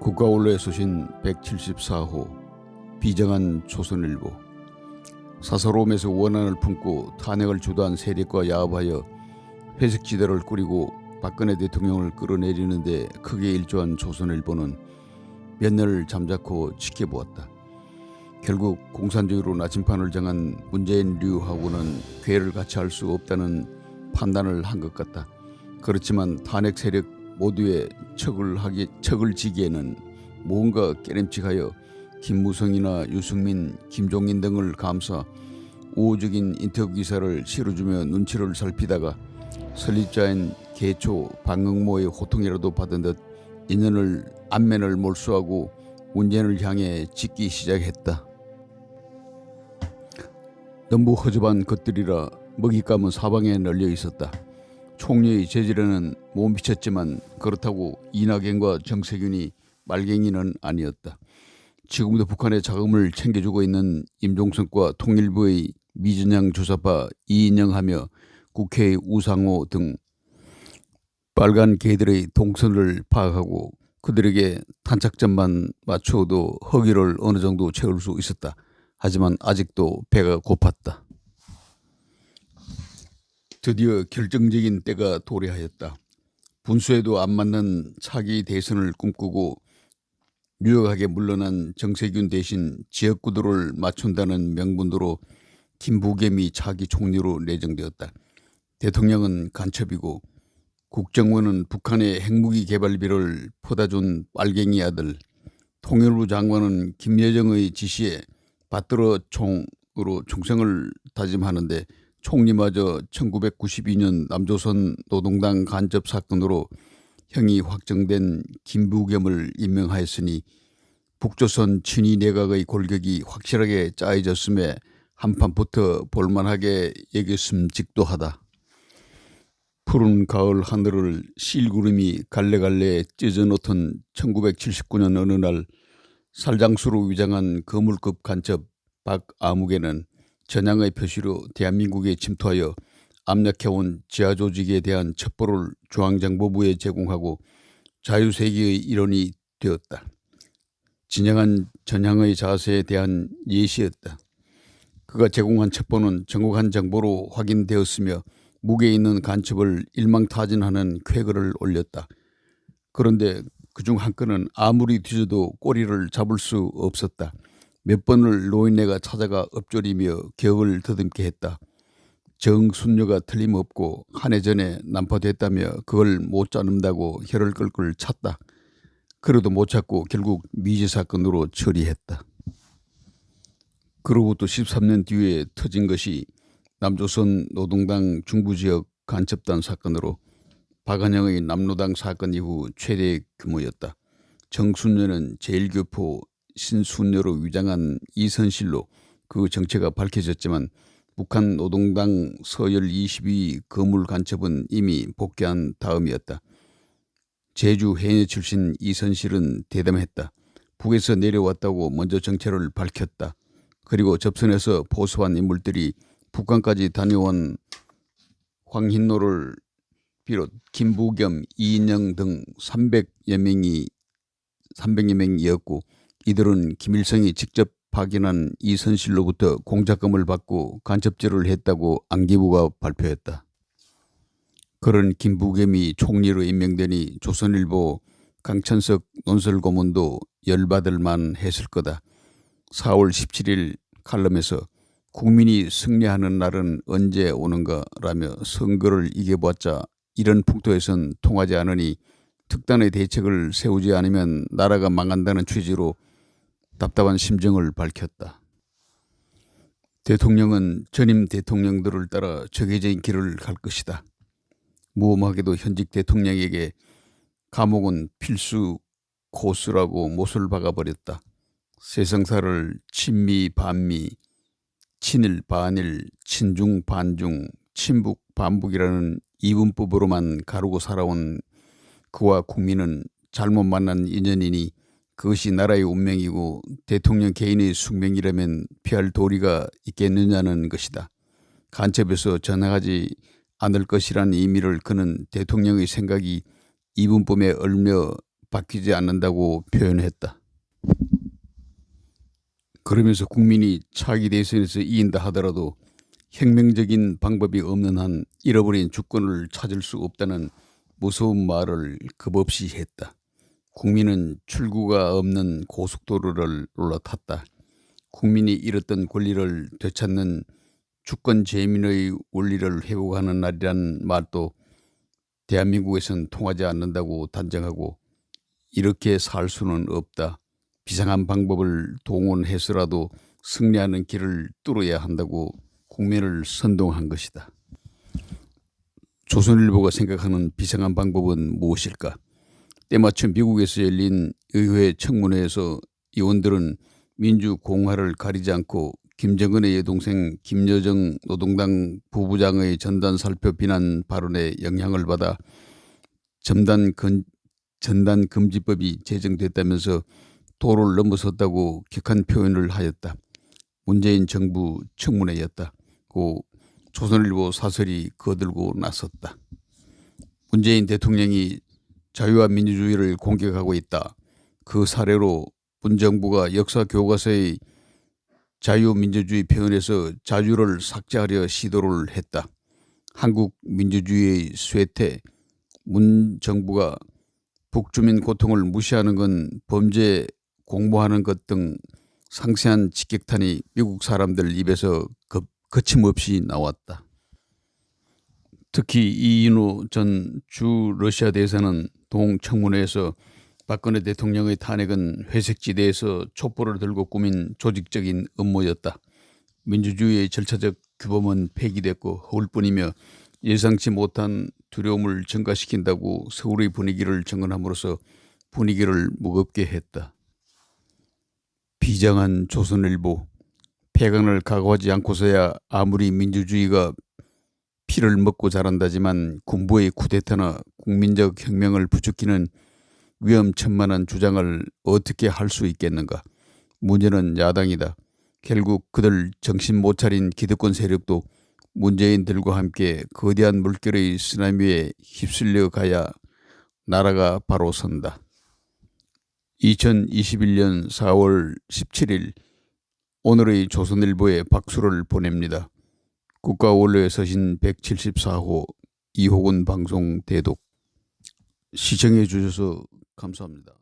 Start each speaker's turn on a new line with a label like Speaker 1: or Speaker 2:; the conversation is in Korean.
Speaker 1: 국가원로에 쏘신 174호 비정한 조선일보. 사사로움에서 원한을 품고 탄핵을 주도한 세력과 야합하여 회색지대를 꾸리고 박근혜 대통령을 끌어내리는 데 크게 일조한 조선일보는 몇 년을 잠자코 지켜보았다. 결국 공산주의로 나침판을 정한 문재인류하고는 궤를 같이 할 수 없다는 판단을 한 것 같다. 그렇지만 탄핵 세력 모두의 척을 지기에는 무언가 깨름칙하여 김무성이나 유승민, 김종인 등을 감싸 우호적인 인터뷰 기사를 실어주며 눈치를 살피다가 설립자인 개초 방응모의 호통이라도 받은 듯 인연을 안면을 몰수하고 문재인을 향해 짓기 시작했다. 너무 허접한 것들이라 먹잇감은 사방에 널려 있었다. 총리의 재질에는 못 미쳤지만 그렇다고 이낙연과 정세균이 말갱이는 아니었다. 지금도 북한의 자금을 챙겨주고 있는 임종석과 통일부의 미진양 조사파 이인영하며 국회의 우상호 등 빨간 개들의 동선을 파악하고 그들에게 탄착점만 맞추어도 허기를 어느 정도 채울 수 있었다. 하지만 아직도 배가 고팠다. 드디어 결정적인 때가 도래하였다. 분수에도 안 맞는 차기 대선을 꿈꾸고 유력하게 물러난 정세균 대신 지역구도를 맞춘다는 명분으로 김부겸이 차기 총리로 내정되었다. 대통령은 간첩이고 국정원은 북한의 핵무기 개발비를 퍼다준 빨갱이 아들, 통일부 장관은 김여정의 지시에 받들어 총으로 총생을 다짐하는데 총리마저 1992년 남조선 노동당 간접 사건으로 형이 확정된 김부겸을 임명하였으니 북조선 친위 내각의 골격이 확실하게 짜여졌음에 한판부터 볼만하게 여겼음직도 하다. 푸른 가을 하늘을 실구름이 갈래갈래 찢어놓던 1979년 어느 날 살장수로 위장한 거물급 간첩 박아무개는 전향의 표시로 대한민국에 침투하여 압력해온 지하조직에 대한 첩보를 중앙정보부에 제공하고 자유세계의 일원이 되었다. 진정한 전향의 자세에 대한 예시였다. 그가 제공한 첩보는 정확한 정보로 확인되었으며 무게에 있는 간첩을 일망타진하는 쾌거를 올렸다. 그런데 그중 한 건은 아무리 뒤져도 꼬리를 잡을 수 없었다. 몇 번을 노인네가 찾아가 엎조리며 기억을 더듬게 했다. 정순녀가 틀림없고 한 해 전에 난파됐다며 그걸 못 잡는다고 혀를 끌끌 찼다. 그래도 못 찾고 결국 미제 사건으로 처리했다. 그로부터 13년 뒤에 터진 것이 남조선 노동당 중부지역 간첩단 사건으로 박한영의 남로당 사건 이후 최대 규모였다. 정순녀는 제1교포 신순녀로 위장한 이선실로 그 정체가 밝혀졌지만 북한 노동당 서열 22 거물 간첩은 이미 복귀한 다음이었다. 제주 해녀 출신 이선실은 대담했다. 북에서 내려왔다고 먼저 정체를 밝혔다. 그리고 접선에서 포섭한 인물들이 북한까지 다녀온 황흰노를 비롯 김부겸, 이인영 등 300여 명이었고 이들은 김일성이 직접 확인한 이선실로부터 공작금을 받고 간첩질을 했다고 안기부가 발표했다. 그런 김부겸이 총리로 임명되니 조선일보 강천석 논설고문도 열받을 만했을 거다. 4월 17일 칼럼에서 국민이 승리하는 날은 언제 오는가라며 선거를 이겨봤자 이런 풍토에선 통하지 않으니 특단의 대책을 세우지 않으면 나라가 망한다는 취지로 답답한 심정을 밝혔다. 대통령은 전임 대통령들을 따라 적해진 길을 갈 것이다. 무엄하게도 현직 대통령에게 감옥은 필수 코스라고 못을 박아버렸다. 세상사를 친미 반미, 친일 반일, 친중 반중, 친북 반북이라는 이분법으로만 가르고 살아온 그와 국민은 잘못 만난 인연이니 그것이 나라의 운명이고 대통령 개인의 숙명이라면 피할 도리가 있겠느냐는 것이다. 간첩에서 전향하지 않을 것이라는 의미를 그는 대통령의 생각이 이분법에 얽며 바뀌지 않는다고 표현했다. 그러면서 국민이 차기 대선에서 이긴다 하더라도 혁명적인 방법이 없는 한 잃어버린 주권을 찾을 수 없다는 무서운 말을 겁없이 했다. 국민은 출구가 없는 고속도로를 올라탔다. 국민이 잃었던 권리를 되찾는 주권 재민의 원리를 회복하는 날이란 말도 대한민국에선 통하지 않는다고 단정하고 이렇게 살 수는 없다. 비상한 방법을 동원해서라도 승리하는 길을 뚫어야 한다고 국민을 선동한 것이다. 조선일보가 생각하는 비상한 방법은 무엇일까? 때마침 미국에서 열린 의회 청문회에서 의원들은 민주공화를 가리지 않고 김정은의 여동생 김여정 노동당 부부장의 전단 살표 비난 발언에 영향을 받아 전단금지법이 제정됐다면서 도를 넘어섰다고 격한 표현을 하였다. 문재인 정부 청문회였다. 고 조선일보 사설이 거들고 나섰다. 문재인 대통령이 자유와 민주주의를 공격하고 있다. 그 사례로 문 정부가 역사 교과서의 자유민주주의 표현에서 자유를 삭제하려 시도를 했다. 한국 민주주의의 쇠퇴, 문 정부가 북주민 고통을 무시하는 건 범죄 공모하는 것 등 상세한 직격탄이 미국 사람들 입에서 거침없이 나왔다. 특히 이인호 전 주 러시아 대사는 동청문회에서 박근혜 대통령의 탄핵은 회색지대에서 촛불을 들고 꾸민 조직적인 음모였다. 민주주의의 절차적 규범은 폐기됐고 허울뿐이며 예상치 못한 두려움을 증가시킨다고 서울의 분위기를 정언함으로써 분위기를 무겁게 했다. 비장한 조선일보. 폐강을 각오하지 않고서야 아무리 민주주의가 피를 먹고 자란다지만 군부의 쿠데타나 국민적 혁명을 부추기는 위험천만한 주장을 어떻게 할 수 있겠는가. 문제는 야당이다. 결국 그들 정신 못 차린 기득권 세력도 문재인들과 함께 거대한 물결의 쓰나미에 휩쓸려 가야 나라가 바로 선다. 2021년 4월 17일 오늘의 조선일보에 박수를 보냅니다. 국가원로에 서신 174호 이호근 방송 대독. 시청해 주셔서 감사합니다.